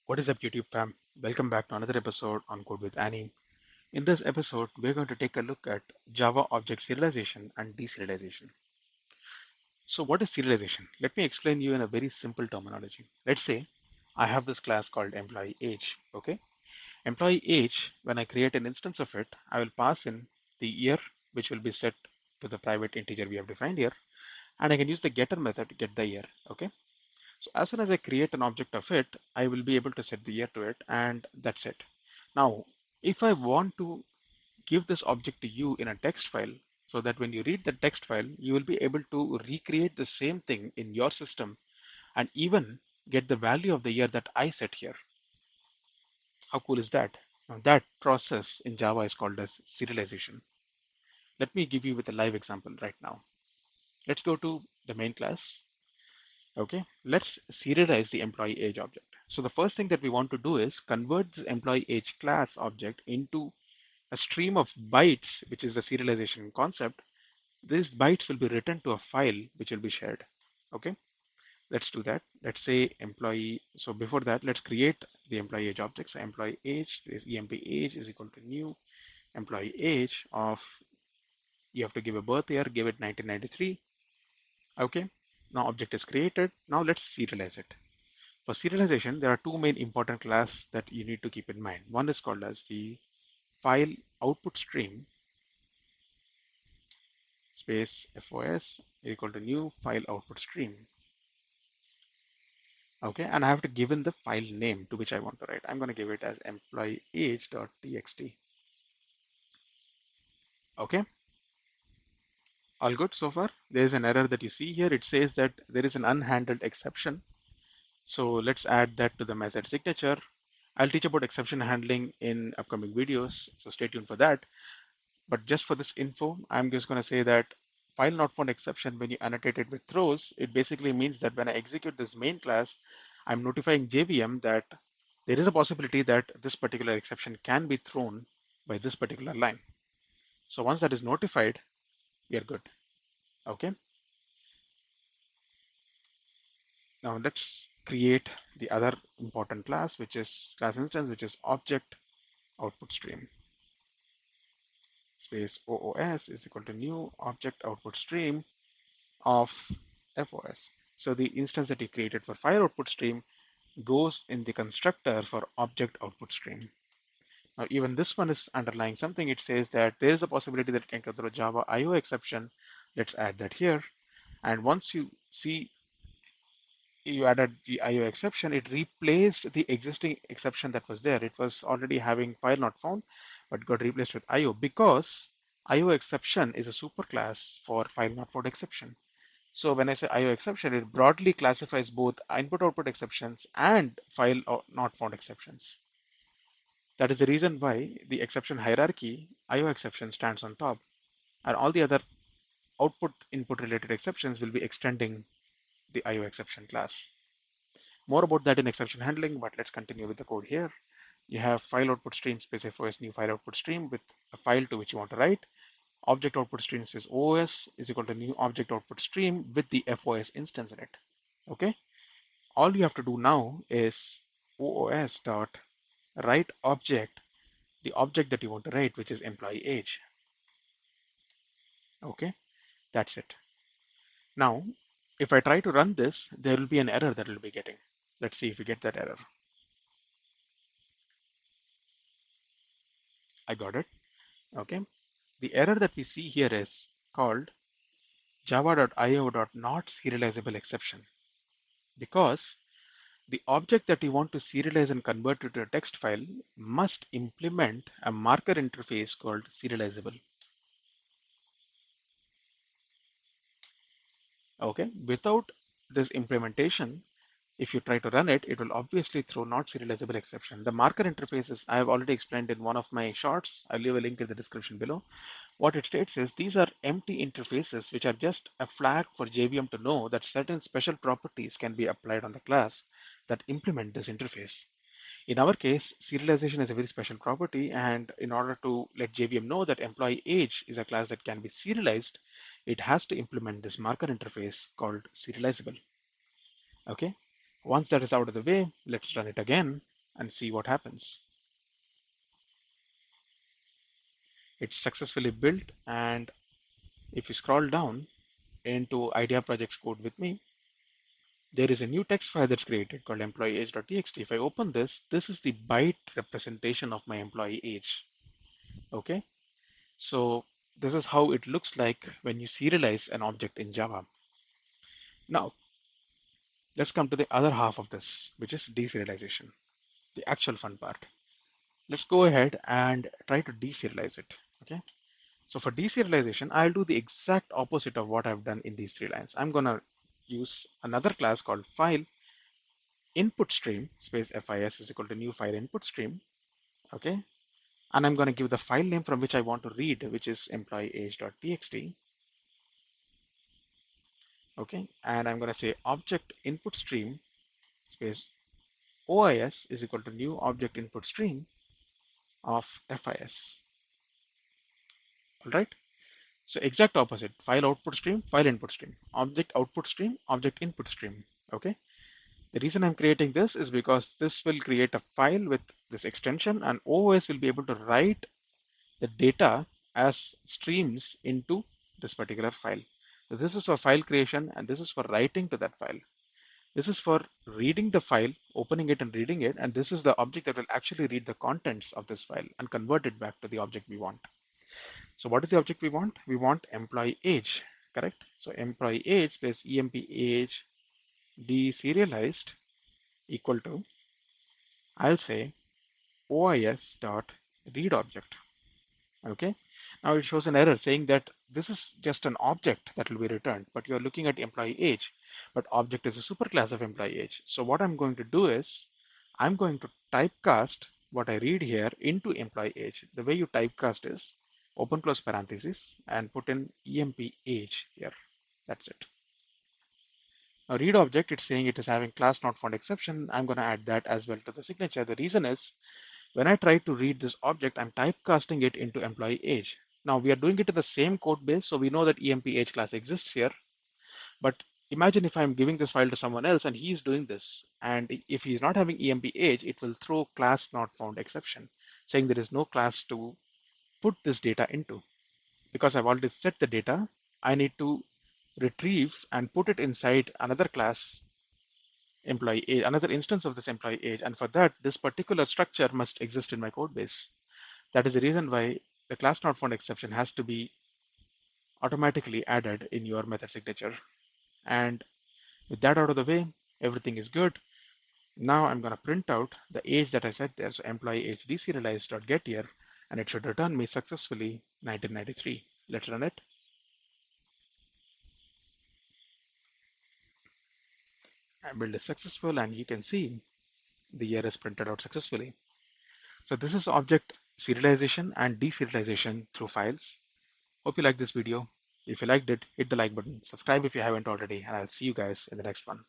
What is up, YouTube fam? Welcome back to another episode on Code with Annie. In this episode, we're going to take a look at Java object serialization and deserialization. So, what is serialization? Let me explain you in a very simple terminology. Let's say I have this class called employee age. Okay, employee age. When I create an instance of it, I will pass in the year, which will be set to the private integer we have defined here, and I can use the getter method to get the year. Okay. So as soon as I create an object of it, I will be able to set the year to it, and that's it. Now, if I want to give this object to you in a text file, so that when you read the text file, you will be able to recreate the same thing in your system and even get the value of the year that I set here. How cool is that? Now, that process in Java is called as serialization. Let me give you with a live example right now. Let's go to the main class. Okay, let's serialize the employee age object. So the first thing that we want to do is convert this employee age class object into a stream of bytes, which is the serialization concept. These bytes will be written to a file which will be shared. Okay, let's do that. Let's say employee. So before that, let's create the employee age object. So employee age, this emp age is equal to new employee age of, you have to give a birth year, give it 1993. Okay, now object is created. Now let's serialize it. For serialization, there are two main important classes that you need to keep in mind. One is called as the file output stream space FOS equal to new file output stream. Okay, and I have to give in the file name to which I want to write. I'm going to give it as employee age.txt. Okay, all good so far. There is an error that you see here. It says that there is an unhandled exception. So let's add that to the method signature. I'll teach about exception handling in upcoming videos, so stay tuned for that. But just for this info, I'm just going to say that file not found exception, when you annotate it with throws, it basically means that when I execute this main class, I'm notifying JVM that there is a possibility that this particular exception can be thrown by this particular line. So once that is notified, we are good. Okay. Now let's create the other important class, which is class instance, which is object output stream. Space OOS is equal to new object output stream of FOS. So the instance that you created for file output stream goes in the constructor for object output stream. Now even this one is underlying something. It says that there is a possibility that it can come through a Java IO exception. Let's add that here. And once you see you added the IO exception, it replaced the existing exception that was there. It was already having file not found, but got replaced with IO because IO exception is a superclass for file not found exception. So when I say IO exception, it broadly classifies both input-output exceptions and file not found exceptions. That is the reason why the exception hierarchy, IO exception stands on top, and all the other output-input related exceptions will be extending the IO exception class. More about that in exception handling, but let's continue with the code here. You have file output stream space FOS new file output stream with a file to which you want to write. Object output stream space OS is equal to new object output stream with the FOS instance in it. Okay. All you have to do now is OOS dot write object, the object that you want to write, which is employee age. Okay, that's it. Now, if I try to run this, there will be an error that will be getting. Let's see if we get that error. I got it. Okay. The error that we see here is called java.io.not serializable exception, because the object that you want to serialize and convert to a text file must implement a marker interface called serializable. Okay, without this implementation, if you try to run it, it will obviously throw not serializable exception. The marker interfaces I have already explained in one of my shorts. I'll leave a link in the description below. What it states is these are empty interfaces which are just a flag for JVM to know that certain special properties can be applied on the class that implement this interface. In our case, serialization is a very special property, and in order to let JVM know that employee age is a class that can be serialized, it has to implement this marker interface called serializable. Okay, once that is out of the way, let's run it again. and see what happens. It's successfully built, and if you scroll down into Idea Projects Code with me, there is a new text file that's created called employee age.txt. If I open this, this is the byte representation of my employee age. Okay, so this is how it looks like when you serialize an object in Java. Now, let's come to the other half of this, which is deserialization, the actual fun part. Let's go ahead and try to deserialize it. Okay, so for deserialization, I'll do the exact opposite of what I've done in these three lines. I'm gonna use another class called file input stream space FIS is equal to new file input stream. Okay, and I'm going to give the file name from which I want to read, which is employee age.txt. Okay, and I'm going to say object input stream space OIS is equal to new object input stream of FIS. All right, so exact opposite, file output stream, file input stream, object output stream, object input stream. Okay, the reason I'm creating this is because this will create a file with this extension, and OS will be able to write the data as streams into this particular file. So this is for file creation, and this is for writing to that file. This is for reading the file, opening it and reading it, and this is the object that will actually read the contents of this file and convert it back to the object we want. So what is the object we want? We want employee age, correct? So employee age plus emp age de-serialized equal to, I'll say OIS dot read object. Okay, now it shows an error saying that this is just an object that will be returned, but you're looking at employee age, but object is a superclass of employee age. So what I'm going to do is I'm going to typecast what I read here into employee age. The way you typecast is open close parentheses and put in emp age here. That's it. Now read object, it's saying it is having class not found exception. I'm going to add that as well to the signature. The reason is when I try to read this object, I'm typecasting it into employee age. Now we are doing it in the same code base, so we know that emp age class exists here. But imagine if I'm giving this file to someone else and he's doing this, and if he's not having emp age, it will throw class not found exception, saying there is no class to put this data into. Because I've already set the data, I need to retrieve and put it inside another class employee age, another instance of this employee age, and for that, this particular structure must exist in my code base. That is the reason why the class not found exception has to be automatically added in your method signature. And with that out of the way, everything is good. Now I'm going to print out the age that I set there. So employee age deserialized.get here, and it should return me successfully 1993. Let's run it. And build is successful, and you can see the year is printed out successfully. So this is object serialization and deserialization through files. Hope you liked this video. If you liked it, hit the like button, subscribe if you haven't already, and I'll see you guys in the next one.